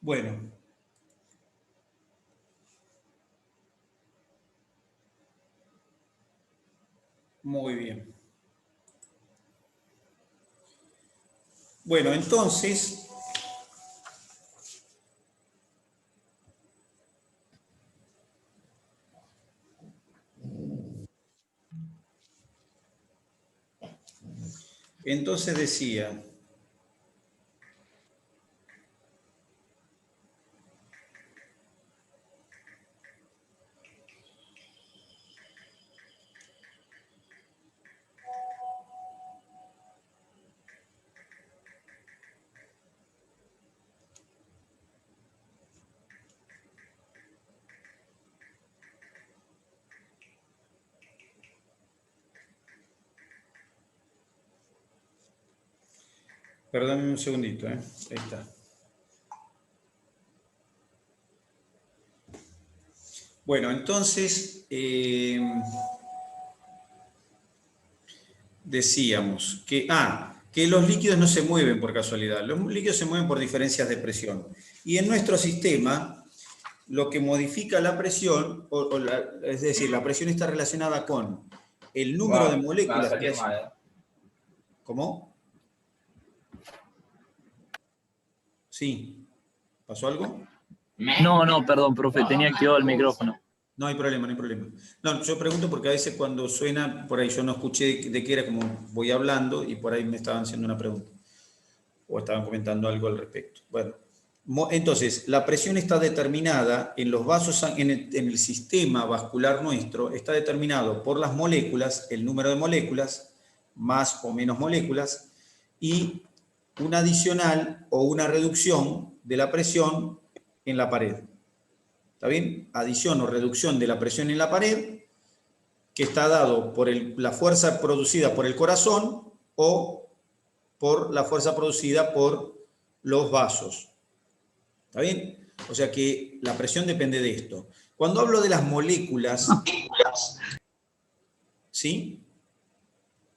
Bueno. Muy bien. Bueno, entonces, decía, perdónme un segundito, ahí está. Bueno, entonces, decíamos que los líquidos no se mueven por casualidad, los líquidos se mueven por diferencias de presión. Y en nuestro sistema, lo que modifica la presión, es decir, la presión está relacionada con el número de moléculas que hay. ¿Cómo? Sí. ¿Pasó algo? No, perdón, profe, tenía activado el micrófono. No hay problema, no hay problema. No, yo pregunto porque a veces cuando suena, por ahí yo no escuché de qué era, como voy hablando y por ahí me estaban haciendo una pregunta. O estaban comentando algo al respecto. Bueno, entonces, la presión está determinada en los vasos, en el sistema vascular nuestro, está determinado por las moléculas, el número de moléculas, más o menos moléculas, y una adicional o una reducción de la presión en la pared. ¿Está bien? Adición o reducción de la presión en la pared, que está dado por la fuerza producida por el corazón o por la fuerza producida por los vasos. ¿Está bien? O sea que la presión depende de esto. Cuando hablo de las moléculas, ¿sí?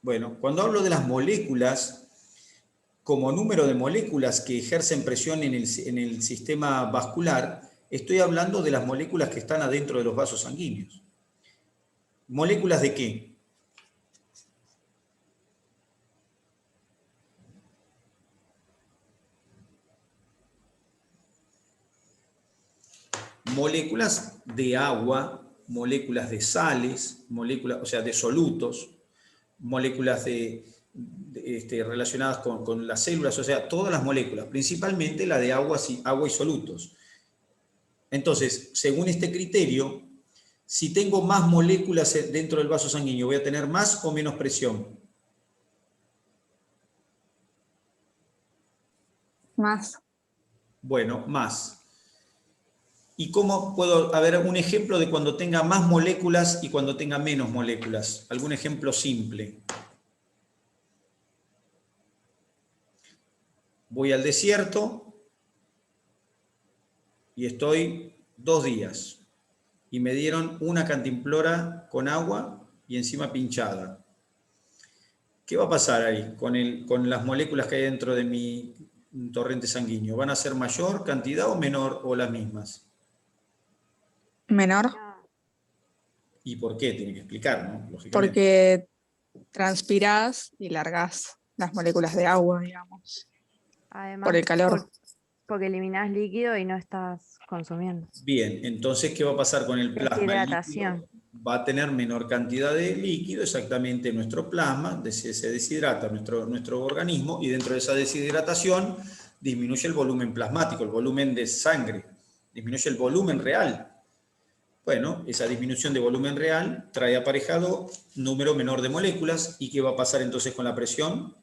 Bueno, cuando hablo de las moléculas, como número de moléculas que ejercen presión en el sistema vascular, estoy hablando de las moléculas que están adentro de los vasos sanguíneos. ¿Moléculas de qué? Moléculas de agua, moléculas de sales, moléculas, o sea, de solutos, moléculas relacionadas con las células, o sea, todas las moléculas, principalmente la de agua y solutos. Entonces, según este criterio, si tengo más moléculas dentro del vaso sanguíneo, ¿voy a tener más o menos presión? Más. Bueno, más. ¿Y cómo puedo haber un ejemplo de cuando tenga más moléculas y cuando tenga menos moléculas? ¿Algún ejemplo simple? Voy al desierto y estoy 2 días y me dieron una cantimplora con agua y encima pinchada. ¿Qué va a pasar ahí con las moléculas que hay dentro de mi torrente sanguíneo? ¿Van a ser mayor cantidad o menor o las mismas? Menor. ¿Y por qué? Tiene que explicar, ¿no? Lógicamente. Porque transpirás y largás las moléculas de agua, digamos. Además, por el calor. Porque eliminás líquido y no estás consumiendo. Bien, entonces, ¿qué va a pasar con el plasma? Deshidratación. El líquido va a tener menor cantidad de líquido, exactamente nuestro plasma, se deshidrata nuestro organismo y dentro de esa deshidratación disminuye el volumen plasmático, el volumen de sangre, disminuye el volumen real. Bueno, esa disminución de volumen real trae aparejado número menor de moléculas. ¿Y qué va a pasar entonces con la presión?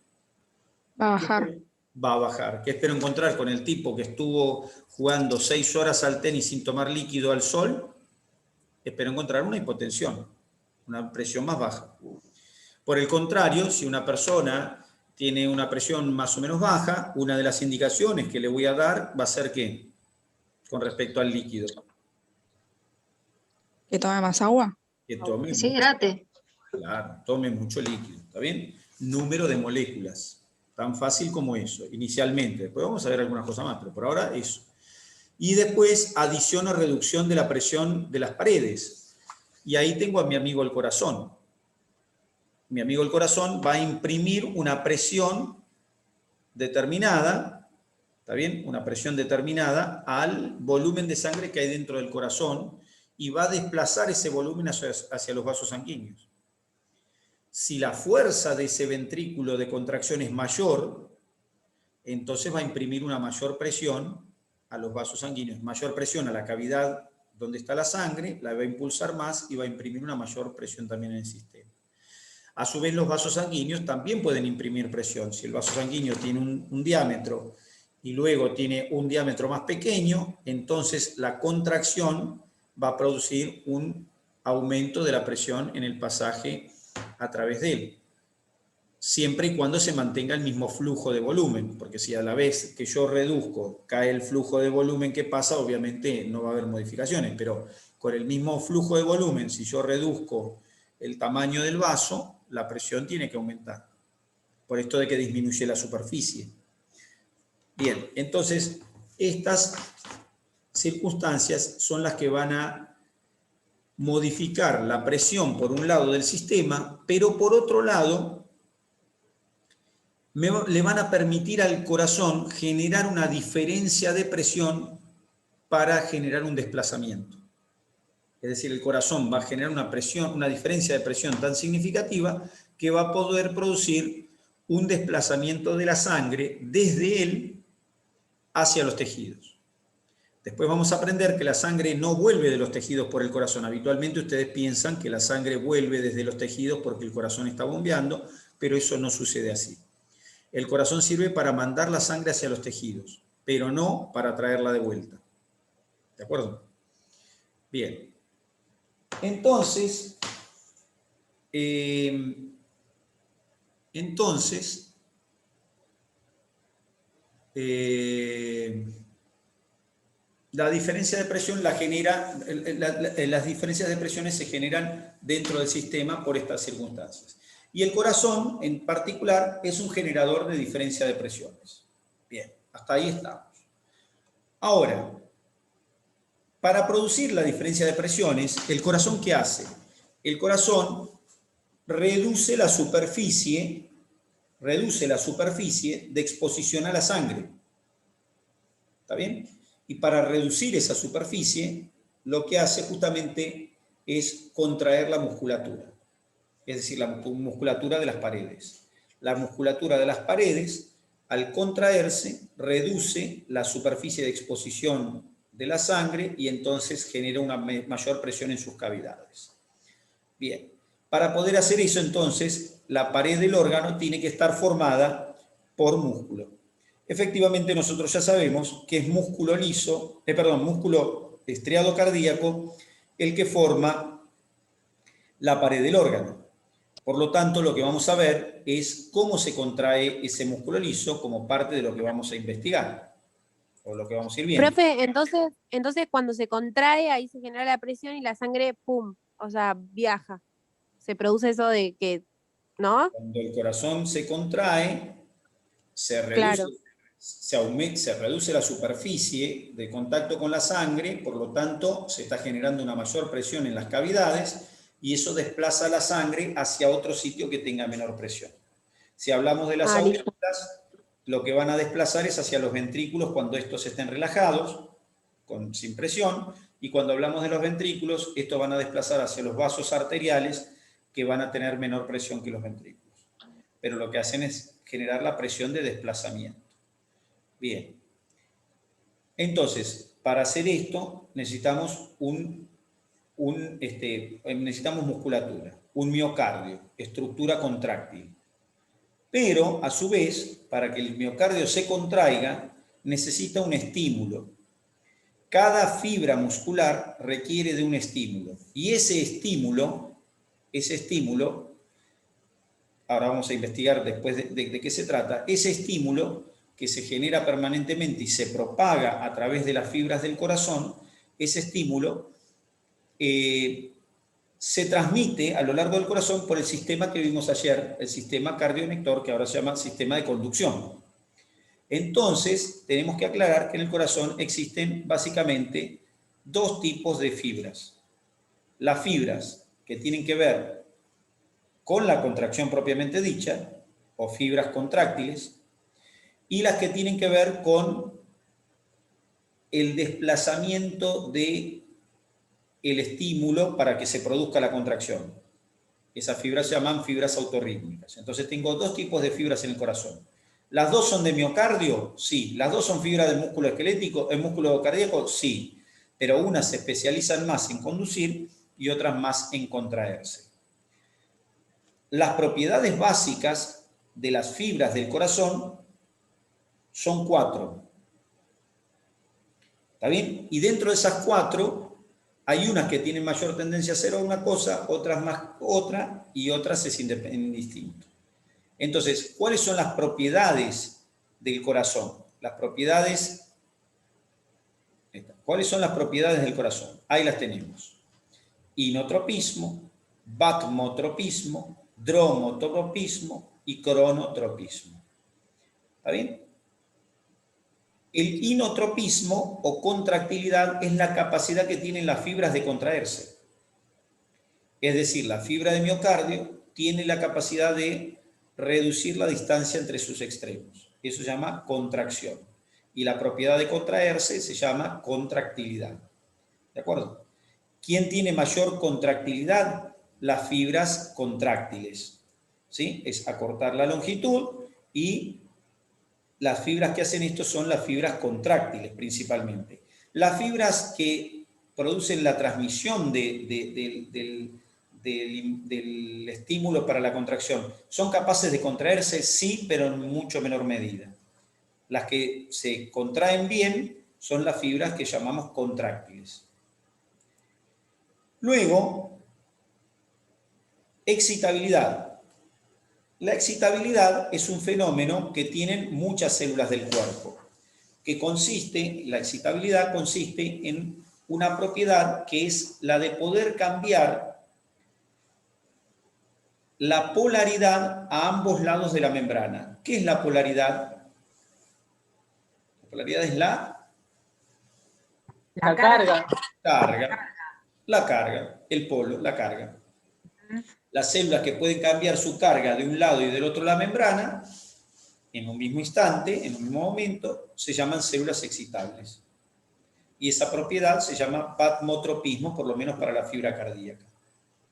Va a bajar. Va a bajar. ¿Qué espero encontrar con el tipo que estuvo jugando 6 horas al tenis sin tomar líquido al sol? Espero encontrar una hipotensión, una presión más baja. Por el contrario, si una persona tiene una presión más o menos baja, una de las indicaciones que le voy a dar va a ser ¿qué? Con respecto al líquido. ¿Que tome más agua? Que tome Que se hidrate. Claro, tome mucho líquido, ¿está bien? Número de moléculas, tan fácil como eso, inicialmente. Después vamos a ver algunas cosas más, pero por ahora eso. Y después adiciono reducción de la presión de las paredes. Y ahí tengo a mi amigo el corazón. Mi amigo el corazón va a imprimir una presión determinada, ¿está bien? Una presión determinada al volumen de sangre que hay dentro del corazón y va a desplazar ese volumen hacia los vasos sanguíneos. Si la fuerza de ese ventrículo de contracción es mayor, entonces va a imprimir una mayor presión a los vasos sanguíneos, mayor presión a la cavidad donde está la sangre, la va a impulsar más y va a imprimir una mayor presión también en el sistema. A su vez, los vasos sanguíneos también pueden imprimir presión. Si el vaso sanguíneo tiene un diámetro y luego tiene un diámetro más pequeño, entonces la contracción va a producir un aumento de la presión en el pasaje a través de él, siempre y cuando se mantenga el mismo flujo de volumen, porque si a la vez que yo reduzco cae el flujo de volumen que pasa, obviamente no va a haber modificaciones, pero con el mismo flujo de volumen, si yo reduzco el tamaño del vaso, la presión tiene que aumentar, por esto de que disminuye la superficie. Bien, entonces estas circunstancias son las que van a modificar la presión por un lado del sistema, pero por otro lado le van a permitir al corazón generar una diferencia de presión para generar un desplazamiento. Es decir, el corazón va a generar una diferencia de presión tan significativa que va a poder producir un desplazamiento de la sangre desde él hacia los tejidos. Después vamos a aprender que la sangre no vuelve de los tejidos por el corazón. Habitualmente ustedes piensan que la sangre vuelve desde los tejidos porque el corazón está bombeando, pero eso no sucede así. El corazón sirve para mandar la sangre hacia los tejidos, pero no para traerla de vuelta. ¿De acuerdo? Bien. Entonces, la diferencia de presión la genera, las diferencias de presiones se generan dentro del sistema por estas circunstancias. Y el corazón, en particular, es un generador de diferencia de presiones. Bien, hasta ahí estamos. Ahora, para producir la diferencia de presiones, ¿el corazón qué hace? El corazón reduce la superficie de exposición a la sangre. ¿Está bien? Y para reducir esa superficie, lo que hace justamente es contraer la musculatura. Es decir, la musculatura de las paredes. La musculatura de las paredes, al contraerse, reduce la superficie de exposición de la sangre y entonces genera una mayor presión en sus cavidades. Bien, para poder hacer eso entonces, la pared del órgano tiene que estar formada por músculo. Efectivamente, nosotros ya sabemos que es músculo liso, músculo estriado cardíaco, el que forma la pared del órgano. Por lo tanto, lo que vamos a ver es cómo se contrae ese músculo liso como parte de lo que vamos a investigar, o lo que vamos a ir viendo. Profe, entonces cuando se contrae, ahí se genera la presión y la sangre, ¡pum!, o sea, viaja. Se produce eso de que, ¿no? Cuando el corazón se contrae, se reduce, Claro. se reduce la superficie de contacto con la sangre, por lo tanto se está generando una mayor presión en las cavidades y eso desplaza la sangre hacia otro sitio que tenga menor presión. Si hablamos de las aurículas, lo que van a desplazar es hacia los ventrículos cuando estos estén relajados, sin presión, y cuando hablamos de los ventrículos, estos van a desplazar hacia los vasos arteriales que van a tener menor presión que los ventrículos. Pero lo que hacen es generar la presión de desplazamiento. Bien. Entonces, para hacer esto necesitamos necesitamos musculatura, un miocardio, estructura contráctil. Pero, a su vez, para que el miocardio se contraiga, necesita un estímulo. Cada fibra muscular requiere de un estímulo. Y ese estímulo, ahora vamos a investigar después de qué se trata, ese estímulo que se genera permanentemente y se propaga a través de las fibras del corazón, ese estímulo se transmite a lo largo del corazón por el sistema que vimos ayer, el sistema cardionector, que ahora se llama sistema de conducción. Entonces, tenemos que aclarar que en el corazón existen básicamente dos tipos de fibras. Las fibras que tienen que ver con la contracción propiamente dicha, o fibras contráctiles, y las que tienen que ver con el desplazamiento del estímulo para que se produzca la contracción. Esas fibras se llaman fibras autorrítmicas. Entonces tengo dos tipos de fibras en el corazón. ¿Las dos son de miocardio? Sí. ¿Las dos son fibras del músculo esquelético, el músculo cardíaco? Sí. Pero unas se especializan más en conducir y otras más en contraerse. Las propiedades básicas de las fibras del corazón son 4. ¿Está bien? Y dentro de esas 4 hay unas que tienen mayor tendencia a hacer una cosa, otras más otra, y otras es indistinto. Entonces, ¿cuáles son las propiedades del corazón? ¿Cuáles son las propiedades del corazón? Ahí las tenemos. Inotropismo, batmotropismo, dromotropismo y cronotropismo. ¿Está bien? El inotropismo o contractilidad es la capacidad que tienen las fibras de contraerse. Es decir, la fibra de miocardio tiene la capacidad de reducir la distancia entre sus extremos. Eso se llama contracción. Y la propiedad de contraerse se llama contractilidad. ¿De acuerdo? ¿Quién tiene mayor contractilidad? Las fibras contráctiles. ¿Sí? Es acortar la longitud y las fibras que hacen esto son las fibras contráctiles principalmente. Las fibras que producen la transmisión del estímulo para la contracción, ¿son capaces de contraerse? Sí, pero en mucho menor medida. Las que se contraen bien son las fibras que llamamos contráctiles. Luego, excitabilidad. La excitabilidad es un fenómeno que tienen muchas células del cuerpo, la excitabilidad consiste en una propiedad que es la de poder cambiar la polaridad a ambos lados de la membrana. ¿Qué es la polaridad? La polaridad es la carga. La carga, el polo, la carga. Las células que pueden cambiar su carga de un lado y del otro de la membrana, en un mismo instante, en un mismo momento, se llaman células excitables. Y esa propiedad se llama batmotropismo, por lo menos para la fibra cardíaca.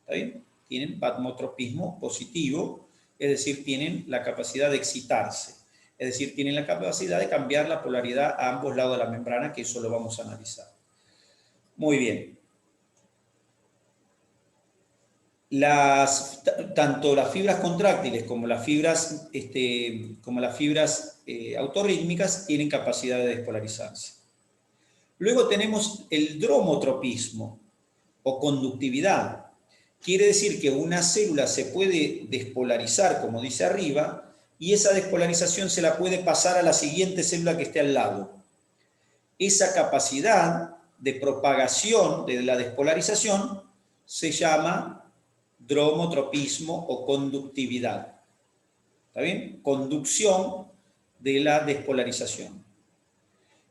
¿Está bien? Tienen batmotropismo positivo, es decir, tienen la capacidad de excitarse. Es decir, tienen la capacidad de cambiar la polaridad a ambos lados de la membrana, que eso lo vamos a analizar. Muy bien. Tanto las fibras contráctiles como las fibras, autorrítmicas tienen capacidad de despolarizarse. Luego tenemos el dromotropismo o conductividad. Quiere decir que una célula se puede despolarizar, como dice arriba, y esa despolarización se la puede pasar a la siguiente célula que esté al lado. Esa capacidad de propagación de la despolarización se llama dromotropismo o conductividad. ¿Está bien? Conducción de la despolarización.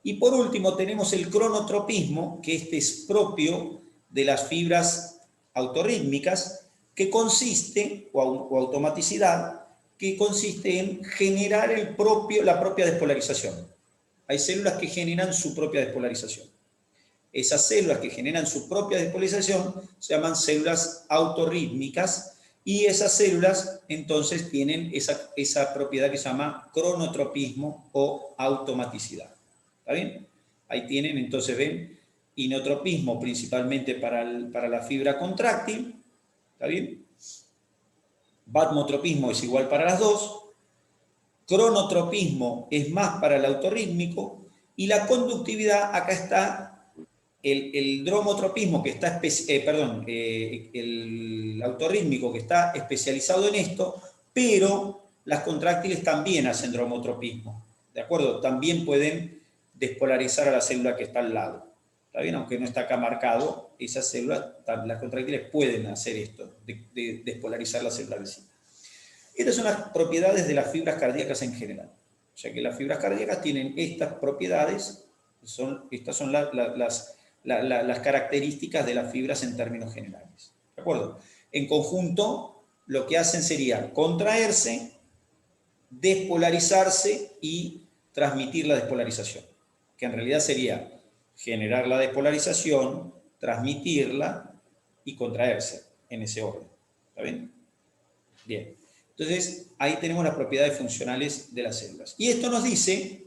Y por último tenemos el cronotropismo, que este es propio de las fibras autorrítmicas, que consiste, o automaticidad, que consiste en generar la propia despolarización. Hay células que generan su propia despolarización. Esas células que generan su propia despolarización se llaman células autorrítmicas y esas células entonces tienen esa propiedad que se llama cronotropismo o automaticidad. ¿Está bien? Ahí tienen, entonces ven, inotropismo principalmente para la fibra contráctil. ¿Está bien? Batmotropismo es igual para las dos. Cronotropismo es más para el autorrítmico. Y la conductividad, acá está el dromotropismo, que está, el autorrítmico que está especializado en esto, pero las contráctiles también hacen dromotropismo. ¿De acuerdo? También pueden despolarizar a la célula que está al lado. ¿Está bien? Aunque no está acá marcado, esas células, las contráctiles pueden hacer esto, de despolarizar la célula vecina. Estas son las propiedades de las fibras cardíacas en general. sea que las fibras cardíacas tienen estas propiedades, estas son las características de las fibras en términos generales. ¿De acuerdo? En conjunto, lo que hacen sería contraerse, despolarizarse y transmitir la despolarización, que en realidad sería generar la despolarización, transmitirla y contraerse en ese orden. ¿Está bien? Bien. Entonces, ahí tenemos las propiedades funcionales de las células. Y esto nos dice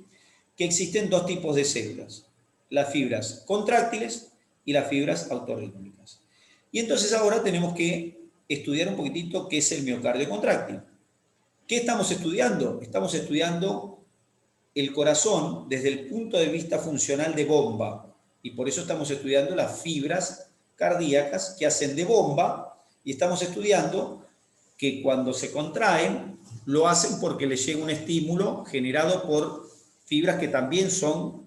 que existen dos tipos de células, las fibras contráctiles y las fibras autorrítmicas. Y entonces ahora tenemos que estudiar un poquitito qué es el miocardio contráctil. ¿Qué estamos estudiando? Estamos estudiando el corazón desde el punto de vista funcional de bomba. Y por eso estamos estudiando las fibras cardíacas que hacen de bomba y estamos estudiando que cuando se contraen lo hacen porque les llega un estímulo generado por fibras que también son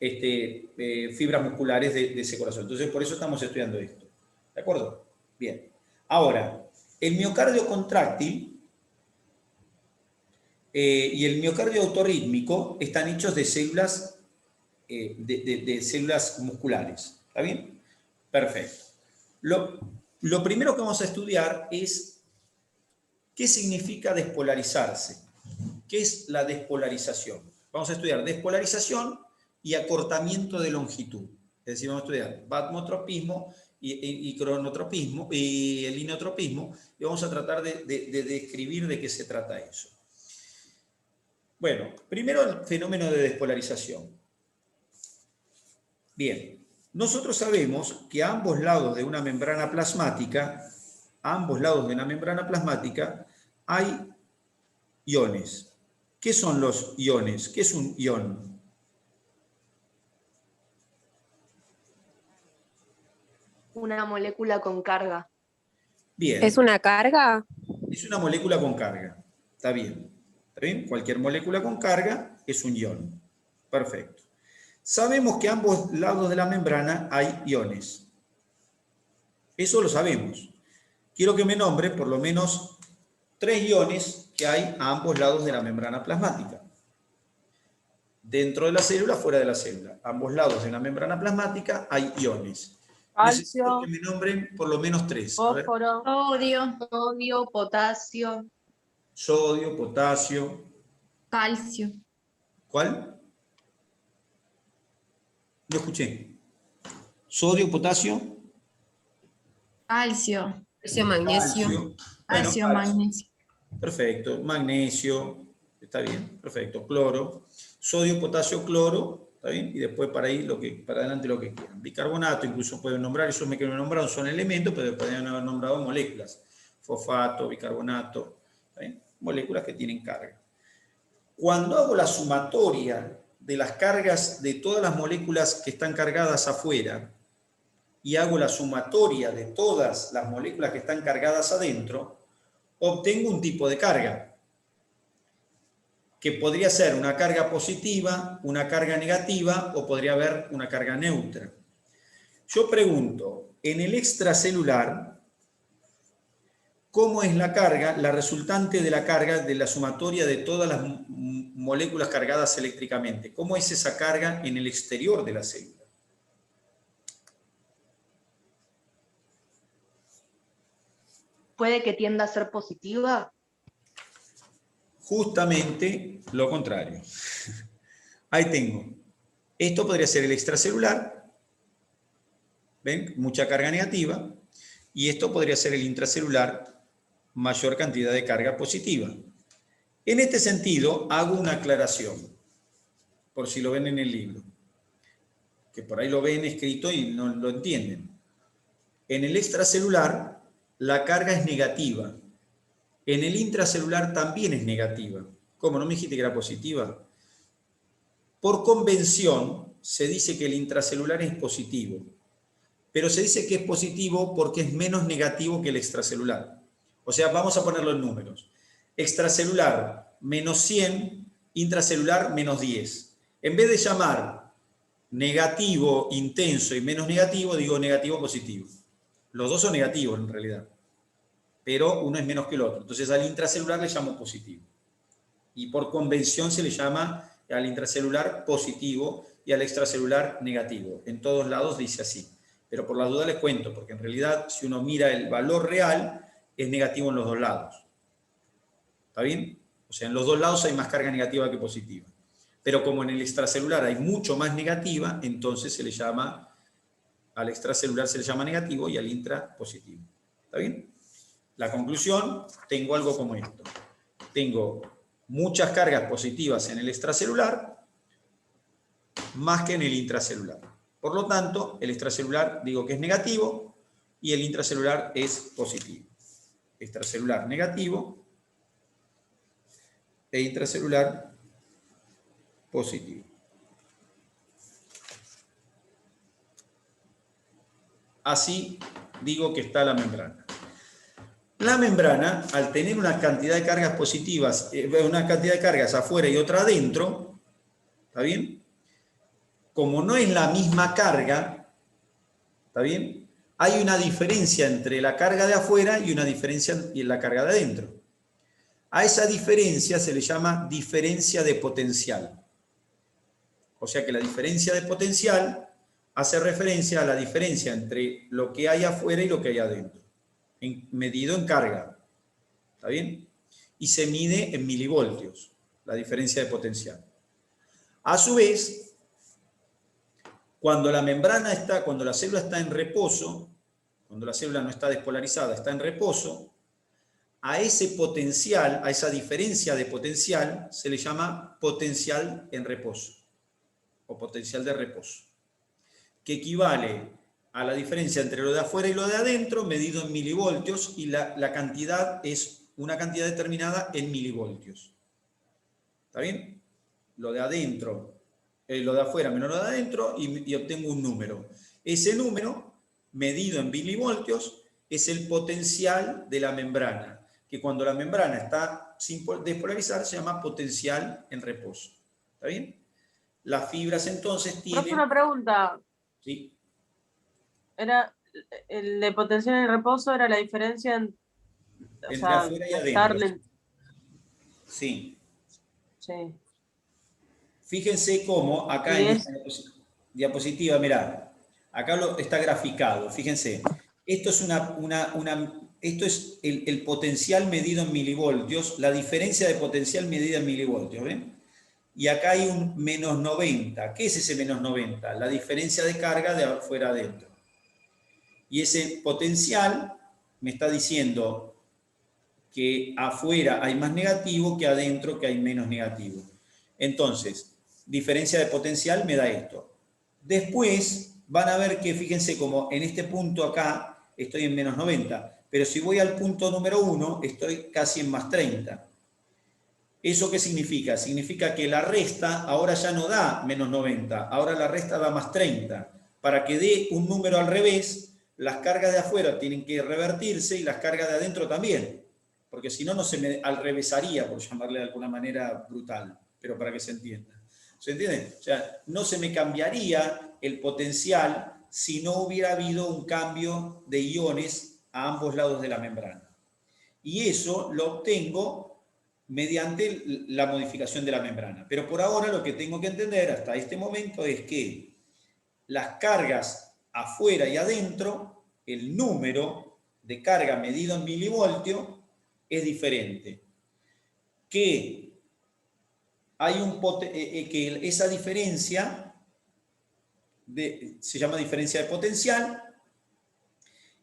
fibras musculares de ese corazón. Entonces, por eso estamos estudiando esto. ¿De acuerdo? Bien. Ahora, el miocardio contráctil y el miocardio autorrítmico están hechos de células, de células musculares. ¿Está bien? Perfecto. Lo primero que vamos a estudiar es qué significa despolarizarse. ¿Qué es la despolarización? Vamos a estudiar despolarización y acortamiento de longitud. Es decir, vamos a estudiar batmotropismo y cronotropismo y el inotropismo y vamos a tratar de describir de qué se trata eso. Bueno, primero el fenómeno de despolarización. Bien, nosotros sabemos que a ambos lados de una membrana plasmática, hay iones. ¿Qué son los iones? ¿Qué es un ion? Una molécula con carga. Bien. ¿Es una carga? Es una molécula con carga. Está bien. ¿Está bien? Cualquier molécula con carga es un ion. Perfecto. Sabemos que a ambos lados de la membrana hay iones. Eso lo sabemos. Quiero que me nombre por lo menos 3 iones que hay a ambos lados de la membrana plasmática. Dentro de la célula, fuera de la célula. A ambos lados de la membrana plasmática hay iones. Necesito Calcio, que me nombren por lo menos 3. A ver. fósforo, sodio, potasio, Sodio, potasio. calcio. ¿Cuál? No escuché. Sodio, potasio. Calcio, magnesio, Calcio. calcio, Bueno, magnesio. perfecto. Magnesio. Está bien. Perfecto. Cloro. Sodio, potasio, cloro. ¿Está bien? Y después para ahí, para adelante lo que quieran. Bicarbonato, incluso pueden nombrar, esos que me nombraron son elementos, pero podrían haber nombrado moléculas. Fosfato, bicarbonato. ¿Está bien? Moléculas que tienen carga. Cuando hago la sumatoria de las cargas de todas las moléculas que están cargadas afuera y hago la sumatoria de todas las moléculas que están cargadas adentro, obtengo un tipo de carga, que podría ser una carga positiva, una carga negativa o podría haber una carga neutra. Yo pregunto, en el extracelular, ¿cómo es la carga, la resultante de la carga de la sumatoria de todas las moléculas cargadas eléctricamente? ¿Cómo es esa carga en el exterior de la célula? ¿Puede que tienda a ser positiva? Justamente lo contrario. Ahí tengo. Esto podría ser el extracelular. ¿Ven? Mucha carga negativa. Y esto podría ser el intracelular, mayor cantidad de carga positiva. En este sentido, hago una aclaración, por si lo ven en el libro, que por ahí lo ven escrito y no lo entienden. En el extracelular, la carga es negativa. En el intracelular también es negativa. ¿Cómo? ¿No me dijiste que era positiva? Por convención, se dice que el intracelular es positivo, pero se dice que es positivo porque es menos negativo que el extracelular. O sea, vamos a ponerlo en números. Extracelular, menos 100, intracelular, menos 10. En vez de llamar negativo, intenso y menos negativo, digo negativo, positivo. Los dos son negativos en realidad, pero uno es menos que el otro. Entonces al intracelular le llamo positivo. Y por convención se le llama al intracelular positivo y al extracelular negativo. En todos lados dice así. Pero por la duda les cuento, porque en realidad si uno mira el valor real, es negativo en los dos lados. ¿Está bien? O sea, en los dos lados hay más carga negativa que positiva. Pero como en el extracelular hay mucho más negativa, entonces se le llama, al extracelular se le llama negativo y al intra positivo. ¿Está bien? La conclusión, tengo algo como esto. Tengo muchas cargas positivas en el extracelular, más que en el intracelular. Por lo tanto, el extracelular digo que es negativo y el intracelular es positivo. Extracelular negativo e intracelular positivo. Así digo que está la membrana. La membrana, al tener una cantidad de cargas positivas, una cantidad de cargas afuera y otra adentro, ¿está bien? Como no es la misma carga, ¿está bien? Hay una diferencia entre la carga de afuera y una diferencia en la carga de adentro. A esa diferencia se le llama diferencia de potencial. O sea que la diferencia de potencial hace referencia a la diferencia entre lo que hay afuera y lo que hay adentro, medido en carga. ¿Está bien? Y se mide en milivoltios, la diferencia de potencial. A su vez, cuando la membrana está, cuando la célula está en reposo, cuando la célula no está despolarizada, está en reposo, a ese potencial, a esa diferencia de potencial, se le llama potencial en reposo o potencial de reposo, que equivale a la diferencia entre lo de afuera y lo de adentro, medido en milivoltios, y la cantidad es una cantidad determinada en milivoltios. ¿Está bien? Lo de adentro, lo de afuera menos lo de adentro, y obtengo un número. Ese número, medido en milivoltios, es el potencial de la membrana, que cuando la membrana está sin despolarizar se llama potencial en reposo. ¿Está bien? Las fibras entonces tienen... Una pregunta. Sí. Era el de potencial en reposo, era la diferencia entre afuera y adentro. Sí. Sí. Fíjense cómo acá en esta diapositiva, mirá, acá está graficado, fíjense. Esto es, esto es el potencial medido en milivoltios, la diferencia de potencial medida en milivoltios, ¿ven? Y acá hay un menos 90. ¿Qué es ese menos 90? La diferencia de carga de afuera adentro. Y ese potencial me está diciendo que afuera hay más negativo que adentro que hay menos negativo. Entonces, diferencia de potencial me da esto. Después van a ver que, fíjense, como en este punto acá estoy en menos 90, pero si voy al punto número 1 estoy casi en más 30. ¿Eso qué significa? Significa que la resta ahora ya no da menos 90, ahora la resta da más 30. Para que dé un número al revés, las cargas de afuera tienen que revertirse y las cargas de adentro también, porque si no, no se me alrevesaría, por llamarle de alguna manera brutal, pero para que se entienda. ¿Se entiende? O sea, no se me cambiaría el potencial si no hubiera habido un cambio de iones a ambos lados de la membrana. Y eso lo obtengo mediante la modificación de la membrana. Pero por ahora lo que tengo que entender hasta este momento es que las cargas afuera y adentro, el número de carga medido en milivoltio es diferente. Que hay que esa diferencia se llama diferencia de potencial,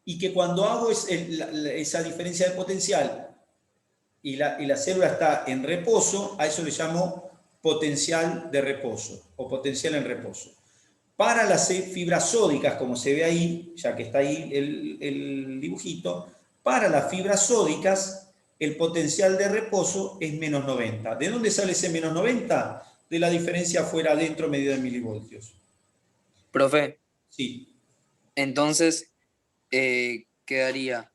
y que cuando hago esa diferencia de potencial y la célula está en reposo, a eso le llamo potencial de reposo o potencial en reposo. Para las fibras sódicas, como se ve ahí, ya que está ahí el dibujito, para las fibras sódicas el potencial de reposo es menos 90. ¿De dónde sale ese menos 90? De la diferencia afuera-adentro medida en milivoltios. Profe. Sí. Entonces, quedaría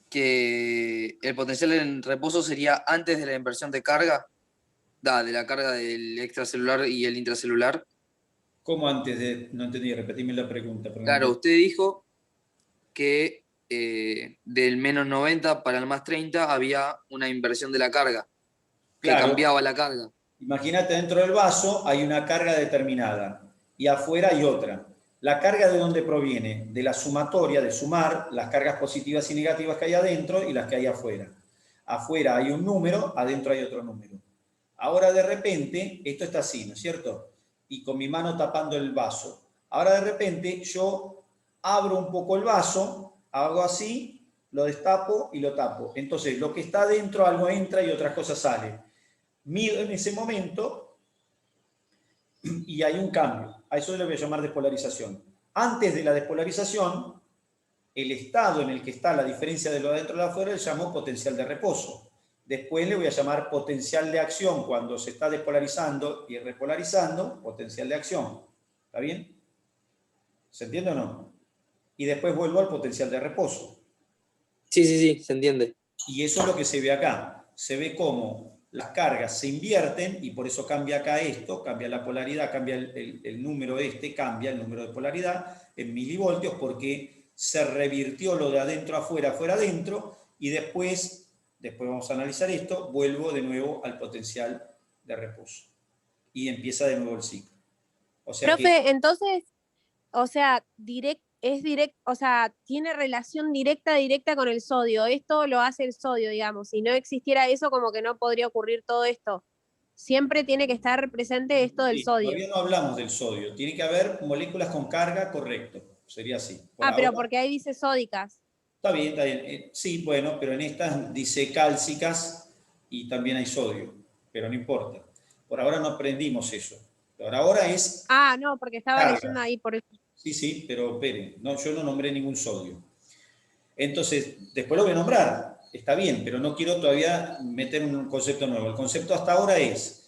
que el potencial en reposo sería antes de la inversión de carga, de la carga del extracelular y el intracelular. ¿Cómo antes de...? No entendí, repetime la pregunta. Perdón. Claro, usted dijo que del menos 90 para el más 30 había una inversión de la carga. que Claro. cambiaba la carga. Imagínate, dentro del vaso hay una carga determinada y afuera hay otra. ¿La carga de dónde proviene? De la sumatoria, de sumar las cargas positivas y negativas que hay adentro y las que hay afuera. Afuera hay un número, adentro hay otro número. Ahora de repente, esto está así, ¿no es cierto? Y con mi mano tapando el vaso. Ahora de repente yo abro un poco el vaso, hago así, lo destapo y lo tapo. Entonces lo que está adentro, algo entra y otras cosas salen. Mido en ese momento y hay un cambio. A eso le voy a llamar despolarización. Antes de la despolarización, el estado en el que está la diferencia de lo de adentro y de afuera le llamo potencial de reposo. Después le voy a llamar potencial de acción cuando se está despolarizando y repolarizando, potencial de acción. ¿Está bien? ¿Se entiende o no? Y después vuelvo al potencial de reposo. Sí, se entiende. Y eso es lo que se ve acá. Se ve cómo las cargas se invierten y por eso cambia acá esto, cambia la polaridad, cambia el número cambia el número de polaridad en milivoltios porque se revirtió lo de adentro afuera, afuera adentro y después vamos a analizar esto, vuelvo de nuevo al potencial de reposo. Y empieza de nuevo el ciclo. O sea Profe, entonces, o sea, o sea, tiene relación directa con el sodio. Esto lo hace el sodio, digamos. Si no existiera eso, como que no podría ocurrir todo esto. Siempre tiene que estar presente esto del sodio. Todavía no hablamos del sodio. Tiene que haber moléculas con carga, correcto. Sería así. Pero porque ahí dice sódicas. Está bien, está bien. Sí, bueno, pero en estas dice cálcicas y también hay sodio. Pero no importa. Por ahora no aprendimos eso. Por ahora es... No, porque estaba carga. leyendo ahí por eso. Sí, pero esperen. No, yo no nombré ningún sodio. Entonces, después lo voy a nombrar. Está bien, pero no quiero todavía meter un concepto nuevo. El concepto hasta ahora es...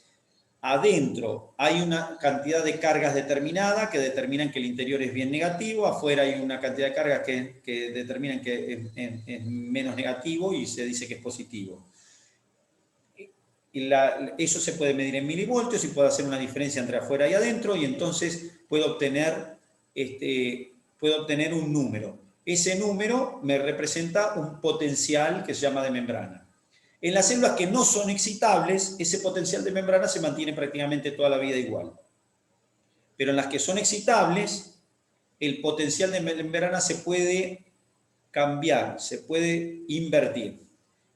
Adentro hay una cantidad de cargas determinada que determinan que el interior es bien negativo, afuera hay una cantidad de cargas que determinan que es menos negativo y se dice que es positivo. Eso se puede medir en milivoltios y puede hacer una diferencia entre afuera y adentro y entonces puedo obtener un número. Ese número me representa un potencial que se llama de membrana. En las células que no son excitables, ese potencial de membrana se mantiene prácticamente toda la vida igual. Pero en las que son excitables, el potencial de membrana se puede cambiar, se puede invertir.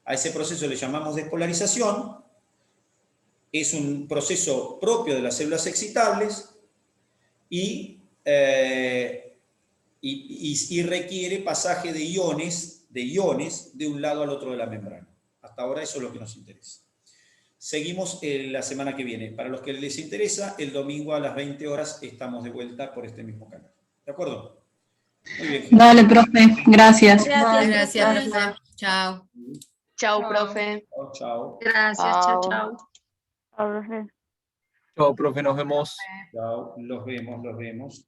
A ese proceso le llamamos despolarización. Es un proceso propio de las células excitables y requiere pasaje de iones de un lado al otro de la membrana. Hasta ahora eso es lo que nos interesa. Seguimos la semana que viene. Para los que les interesa, el domingo a las 20 horas estamos de vuelta por este mismo canal. ¿De acuerdo? Muy bien. Dale, profe. Gracias. Gracias, profe. Chao. Chau, profe. Chao. Gracias, chao, chao. Chao, profe, nos vemos. Chao. Los vemos.